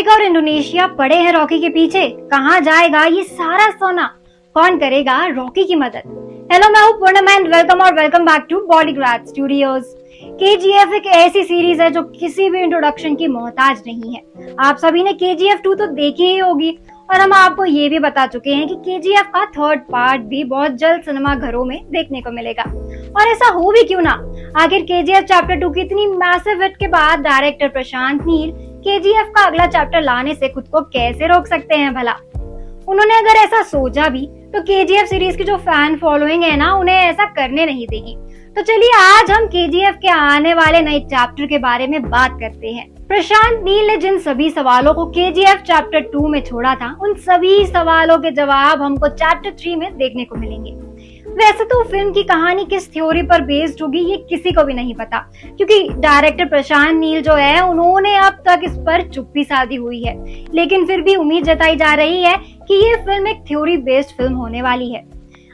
America और Indonesia पड़े हैं रॉकी के पीछे। कहाँ जाएगा ये सारा सोना? कौन करेगा रॉकी की मदद? हेलो, मैं हूँ Purnima and welcome back to Bollygrad studios. KGF एक ऐसी सीरीज है जो किसी भी इंट्रोडक्शन की मोहताज नहीं है। आप सभी ने केजीएफ 2 तो देखी ही होगी और हम आपको ये भी बता चुके हैं कि केजीएफ का थर्ड पार्ट भी बहुत जल्द सिनेमा घरों में देखने को मिलेगा। और ऐसा हो भी क्यों ना, आखिर केजीएफ चैप्टर 2 की इतनी मैसिव हिट के बाद डायरेक्टर प्रशांत नील केजीएफ का अगला चैप्टर लाने से खुद को कैसे रोक सकते हैं भला? उन्होंने अगर ऐसा सोचा भी तो केजीएफ सीरीज की जो फैन फॉलोइंग है ना, उन्हें ऐसा करने नहीं देगी। तो चलिए आज हम केजीएफ के आने वाले नए चैप्टर के बारे में बात करते हैं। प्रशांत नील ने जिन सभी सवालों को केजीएफ चैप्टर 2 में छोड़ा था, उन सभी सवालों के जवाब हमको चैप्टर 3 में देखने को मिलेंगे। वैसे तो फिल्म की कहानी किस थ्योरी पर बेस्ड होगी ये किसी को भी नहीं पता, क्योंकि डायरेक्टर प्रशांत नील जो है उन्होंने अब तक इस पर चुप्पी साधी हुई है। लेकिन फिर भी उम्मीद जताई जा रही है कि ये फिल्म एक थ्योरी बेस्ड फिल्म होने वाली है।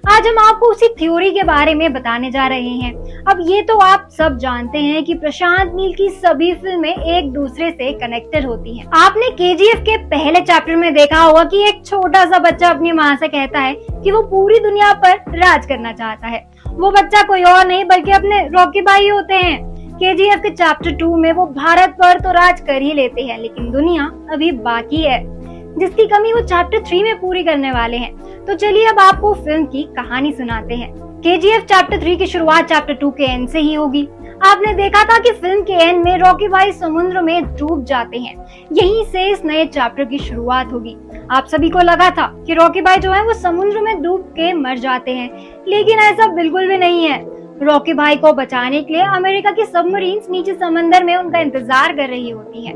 आज हम आपको उसी थ्योरी के बारे में बताने जा रहे हैं। अब ये तो आप सब जानते हैं कि प्रशांत नील की सभी फिल्में एक दूसरे से कनेक्टेड होती हैं। आपने केजीएफ के पहले चैप्टर में देखा होगा कि एक छोटा सा बच्चा अपनी माँ से कहता है कि वो पूरी दुनिया पर राज करना चाहता है। वो बच्चा कोई और नहीं बल्कि अपने रॉकी भाई होते हैं। केजीएफ के चैप्टर 2 में वो भारत पर तो राज कर ही लेते हैं, लेकिन दुनिया अभी बाकी है जिसकी कमी वो चैप्टर 3 में पूरी करने वाले हैं। तो चलिए अब आपको फिल्म की कहानी सुनाते हैं। केजीएफ चैप्टर 3 की शुरुआत चैप्टर 2 के एंड से ही होगी। आपने देखा था कि फिल्म के एंड में रॉकी भाई समुद्र में डूब जाते हैं। यहीं से इस नए चैप्टर की शुरुआत होगी। आप सभी को लगा था कि रॉकी भाई जो है वो समुद्र में डूब के मर जाते हैं, लेकिन ऐसा बिल्कुल भी नहीं है। रॉकी भाई को बचाने के लिए अमेरिका की सबमरीन्स नीचे समंदर में उनका इंतजार कर रही होती है,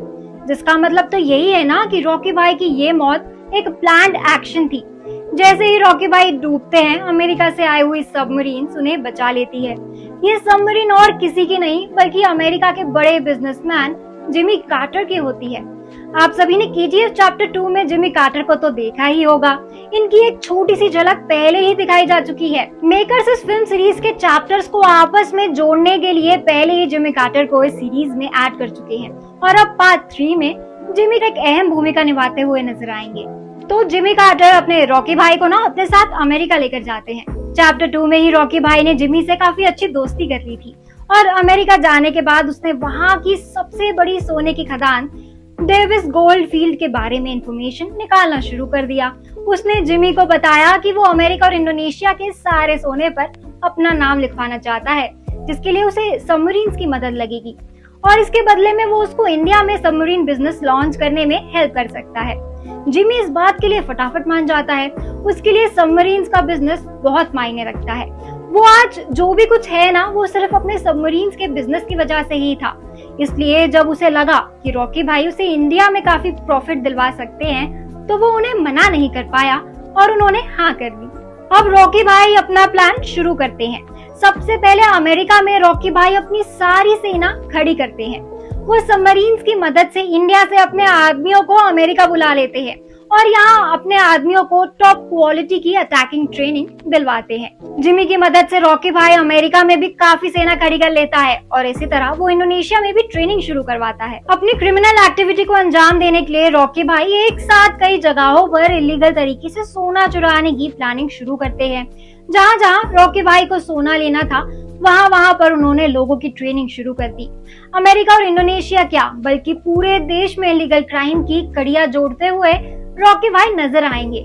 जिसका मतलब तो यही है ना कि रॉकी भाई की ये मौत एक प्लान्ड एक्शन थी। जैसे ही रॉकी भाई डूबते हैं, अमेरिका से आई हुई सबमरीन्स उन्हें बचा लेती है। ये सबमरीन और किसी की नहीं बल्कि अमेरिका के बड़े बिजनेसमैन जिमी कार्टर की होती है। आप सभी ने केजीएफ चैप्टर 2 में जिमी कार्टर को तो देखा ही होगा। इनकी एक छोटी सी झलक पहले ही दिखाई जा चुकी है। मेकर्स इस फिल्म सीरीज के चैप्टर्स को आपस में जोड़ने के लिए पहले ही जिमी कार्टर को इस सीरीज में ऐड कर चुके हैं और अब पार्ट 3 में जिमी एक अहम भूमिका निभाते हुए नजर आएंगे। तो जिमी कार्टर अपने रॉकी भाई को ना अपने साथ अमेरिका लेकर जाते हैं। चैप्टर 2 में ही रॉकी भाई ने जिमी से काफी अच्छी दोस्ती कर ली थी और अमेरिका जाने के बाद उसने वहाँ की सबसे बड़ी सोने की खदान डेविस गोल्ड फील्ड के बारे में इंफॉर्मेशन निकालना शुरू कर दिया। उसने जिमी को बताया कि वो अमेरिका और इंडोनेशिया के सारे सोने पर अपना नाम लिखवाना चाहता है, जिसके लिए उसे सबमरीन्स की मदद लगेगी और इसके बदले में वो उसको इंडिया में सबमरीन बिजनेस लॉन्च करने में हेल्प कर सकता है। जिमी इस बात के लिए फटाफट मान जाता है। उसके लिए सबमरीन्स का बिजनेस बहुत मायने रखता है। वो आज जो भी कुछ है ना, वो सिर्फ अपने सबमरीन्स के बिजनेस की वजह से ही था। इसलिए जब उसे लगा कि रॉकी भाई उसे इंडिया में काफी प्रॉफिट दिलवा सकते हैं, तो वो उन्हें मना नहीं कर पाया और उन्होंने हाँ कर दी। अब रॉकी भाई अपना प्लान शुरू करते हैं। सबसे पहले अमेरिका में रॉकी भाई अपनी सारी सेना खड़ी करते हैं। वो सबमरीन्स की मदद से इंडिया से अपने आदमियों को अमेरिका बुला लेते हैं और यहाँ अपने आदमियों को टॉप क्वालिटी की अटैकिंग ट्रेनिंग दिलवाते हैं। जिमी की मदद से रॉकी भाई अमेरिका में भी काफी सेना खड़ी कर लेता है और इसी तरह वो इंडोनेशिया में भी ट्रेनिंग शुरू करवाता है। अपनी क्रिमिनल एक्टिविटी को अंजाम देने के लिए रॉकी भाई एक साथ कई जगहों पर इलीगल तरीके से सोना चुराने की प्लानिंग शुरू करते हैं। जहाँ जहाँ रॉकी भाई को सोना लेना था, वहाँ पर उन्होंने लोगों की ट्रेनिंग शुरू कर दी। अमेरिका और इंडोनेशिया क्या बल्कि पूरे देश में इलीगल क्राइम की कड़ियां जोड़ते हुए रॉकी भाई नजर आएंगे।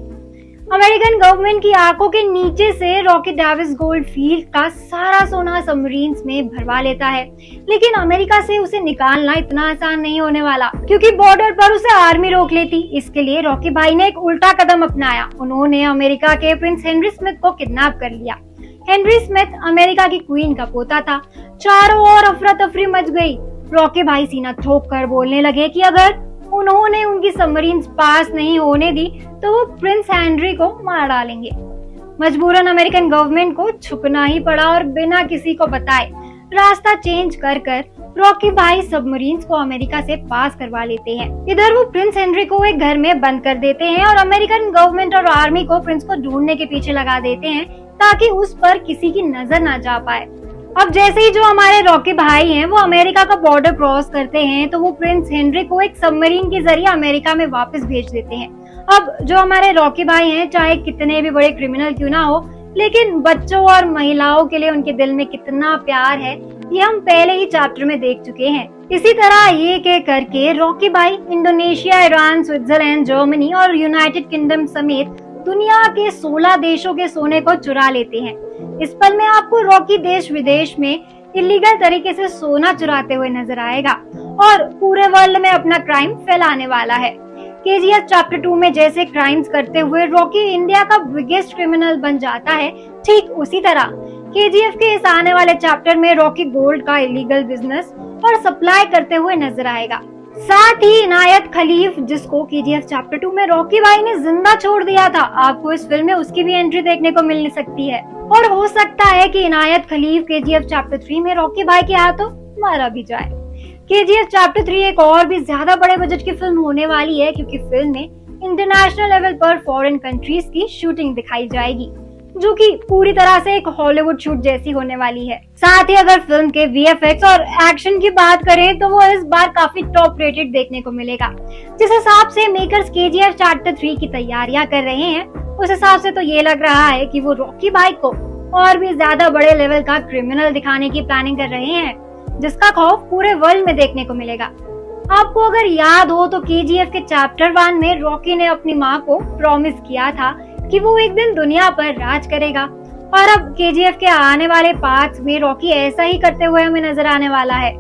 अमेरिकन गवर्नमेंट की आंखों के नीचे से रॉकी डेविस गोल्ड फील्ड का सारा सोना सबमरीन्स में भरवा लेता है, लेकिन अमेरिका से उसे निकालना इतना आसान नहीं होने वाला, क्योंकि बॉर्डर पर उसे आर्मी रोक लेती। इसके लिए रॉकी भाई ने एक उल्टा कदम अपनाया। उन्होंने अमेरिका के प्रिंस हेनरी स्मिथ को किडनैप कर लिया। हेनरी स्मिथ अमेरिका की क्वीन का पोता था। चारों ओर अफरा तफरी मच गई। रॉकी भाई सीना ठोक कर बोलने लगे कि अगर उन्होंने उनकी सबमरीन्स पास नहीं होने दी तो वो प्रिंस हेनरी को मार डालेंगे। मजबूरन अमेरिकन गवर्नमेंट को छुपना ही पड़ा और बिना किसी को बताए रास्ता चेंज कर रॉकी भाई सबमरीन्स को अमेरिका से पास करवा लेते हैं। इधर वो प्रिंस हेनरी को एक घर में बंद कर देते हैं और अमेरिकन गवर्नमेंट और आर्मी को प्रिंस को ढूंढने के पीछे लगा देते हैं ताकि उस पर किसी की नजर ना जा पाए। अब जैसे ही जो हमारे रॉकी भाई हैं वो अमेरिका का बॉर्डर क्रॉस करते हैं तो वो प्रिंस हेनरी को एक सबमरीन के जरिए अमेरिका में वापस भेज देते हैं। अब जो हमारे रॉकी भाई हैं चाहे कितने भी बड़े क्रिमिनल क्यों ना हो, लेकिन बच्चों और महिलाओं के लिए उनके दिल में कितना प्यार है ये हम पहले ही चैप्टर में देख चुके हैं। इसी तरह ये के करके रॉकी भाई इंडोनेशिया, ईरान, स्विट्जरलैंड, जर्मनी और यूनाइटेड किंगडम समेत दुनिया के 16 देशों के सोने को चुरा लेते हैं। इस पल में आपको रॉकी देश विदेश में इलीगल तरीके से सोना चुराते हुए नजर आएगा और पूरे वर्ल्ड में अपना क्राइम फैलाने वाला है। केजीएफ चैप्टर 2 में जैसे क्राइम्स करते हुए रॉकी इंडिया का बिगेस्ट क्रिमिनल बन जाता है, ठीक उसी तरह केजीएफ के इस आने वाले चैप्टर में रॉकी गोल्ड का इलीगल बिजनेस और सप्लाई करते हुए नजर आएगा। साथ ही इनायत खलीफ, जिसको केजीएफ चैप्टर 2 में रॉकी भाई ने जिंदा छोड़ दिया था, आपको इस फिल्म में उसकी भी एंट्री देखने को मिल सकती है। और हो सकता है कि इनायत खलीफ केजीएफ चैप्टर 3 में रॉकी भाई के हाथों मारा भी जाए। केजीएफ चैप्टर 3 एक और भी ज्यादा बड़े बजट की फिल्म होने वाली है, क्योंकि फिल्म में इंटरनेशनल लेवल पर फॉरेन कंट्रीज की शूटिंग दिखाई जाएगी, जो कि पूरी तरह से एक हॉलीवुड शूट जैसी होने वाली है। साथ ही अगर फिल्म के वीएफएक्स और एक्शन की बात करें तो वो इस बार काफी टॉप रेटेड देखने को मिलेगा। जिस हिसाब से मेकर्स केजीएफ चैप्टर 3 की तैयारियां कर रहे हैं, उस हिसाब से तो ये लग रहा है कि वो रॉकी भाई को और भी ज्यादा बड़े लेवल का क्रिमिनल दिखाने की प्लानिंग कर रहे हैं, जिसका खौफ पूरे वर्ल्ड में देखने को मिलेगा। आपको अगर याद हो तो केजीएफ के चैप्टर 1 में रॉकी ने अपनी माँ को प्रॉमिस किया था कि वो एक दिन दुनिया पर राज करेगा, और अब केजीएफ के आने वाले पार्ट्स में रॉकी ऐसा ही करते हुए हमें नजर आने वाला है।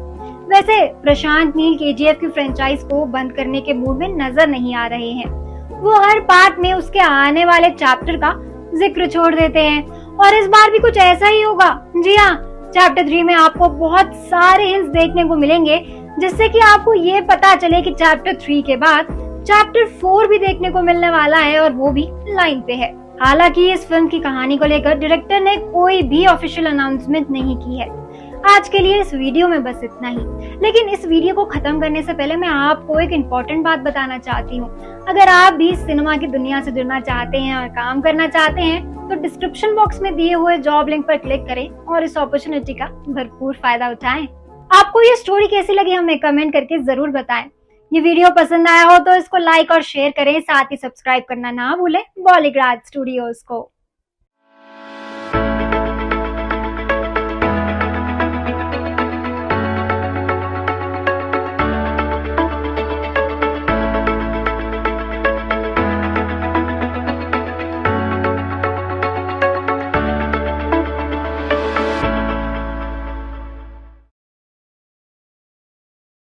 वैसे प्रशांत नील केजीएफ की फ्रेंचाइज को बंद करने के मूड में नजर नहीं आ रहे हैं। वो हर पार्ट में उसके आने वाले चैप्टर का जिक्र छोड़ देते हैं, और इस बार भी कुछ ऐसा ही होगा। जी हाँ, चैप्टर 3 में आपको बहुत सारे हिंट्स देखने को मिलेंगे, जिससे कि आपको ये पता चले कि चैप्टर 3 के बाद चैप्टर 4 भी देखने को मिलने वाला है, और वो भी लाइन पे है। हालांकि इस फिल्म की कहानी को लेकर डायरेक्टर ने कोई भी ऑफिशियल अनाउंसमेंट नहीं की है। आज के लिए इस वीडियो में बस इतना ही, लेकिन इस वीडियो को खत्म करने से पहले मैं आपको एक इम्पोर्टेंट बात बताना चाहती हूँ। अगर आप भी सिनेमा की दुनिया से जुड़ना चाहते हैं और काम करना चाहते हैं तो डिस्क्रिप्शन बॉक्स में दिए हुए जॉब लिंक पर क्लिक करें और इस अपॉर्चुनिटी का भरपूर फायदा उठाएं। आपको ये स्टोरी कैसी लगी हमें कमेंट करके जरूर बताएं। ये वीडियो पसंद आया हो तो इसको लाइक और शेयर करें, साथ ही सब्सक्राइब करना ना भूलें बॉलीग्राज स्टूडियोज को।